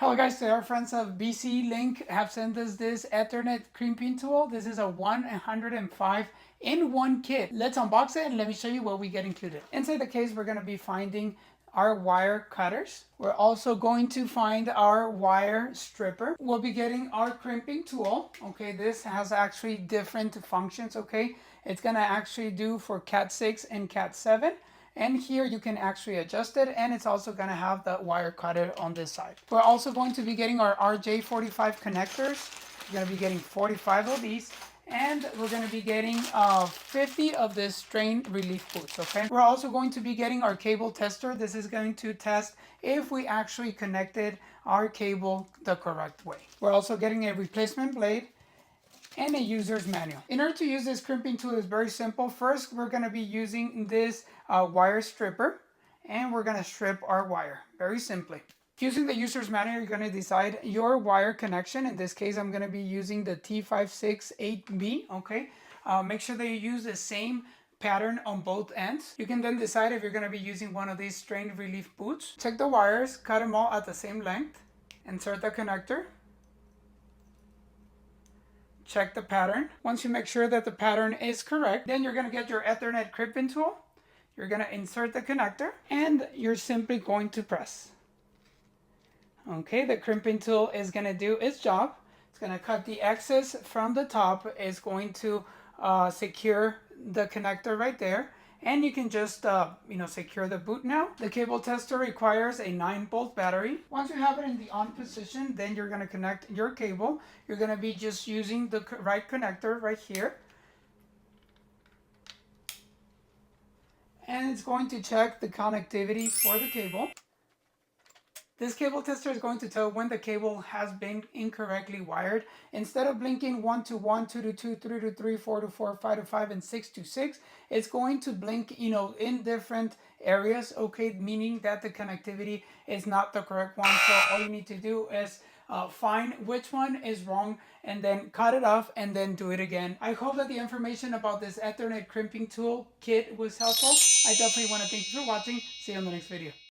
Hello guys, today our friends of VCELINK have sent us this Ethernet crimping tool. This is a 105 in one kit. Let's unbox it and let me show you what we get included. Inside the case, we're going to be finding our wire cutters. We're also going to find our wire stripper. We'll be getting our crimping tool. Okay, this has actually different functions. Okay, it's going to actually do for cat6 and cat7. And here you can actually adjust it, and it's also going to have the wire cutter on this side. We're also going to be getting our RJ45 connectors. We're going to be getting 45 of these, and we're going to be getting 50 of this strain relief boots. Okay, we're also going to be getting our cable tester. This is going to test if we actually connected our cable the correct way. We're also getting a replacement blade and a user's manual. In order to use this crimping tool, is very simple. First, we're going to be using this wire stripper, and we're going to strip our wire very simply. Using the user's manual, you're going to decide your wire connection. In this case, I'm going to be using the T568B. Okay, make sure that you use the same pattern on both ends. You can then decide if you're going to be using one of these strain relief boots. Check the wires, cut them all at the same length, insert the connector. Check the pattern. Once you make sure that the pattern is correct, then you're going to get your Ethernet crimping tool. You're going to insert the connector, and you're simply going to press. Okay, the crimping tool is going to do its job. It's going to cut the excess from the top. It's going to secure the connector right there. And you can just, secure the boot now. The cable tester requires a 9-volt battery. Once you have it in the on position, then you're going to connect your cable. You're going to be just using the right connector right here. And it's going to check the connectivity for the cable. This cable tester is going to tell when the cable has been incorrectly wired. Instead of blinking 1 to 1, 2 to 2, 3 to 3, 4 to 4, 5 to 5, and 6 to 6, it's going to blink, in different areas, okay, meaning that the connectivity is not the correct one. So all you need to do is find which one is wrong and then cut it off and then do it again. I hope that the information about this Ethernet crimping tool kit was helpful. I definitely want to thank you for watching. See you on the next video.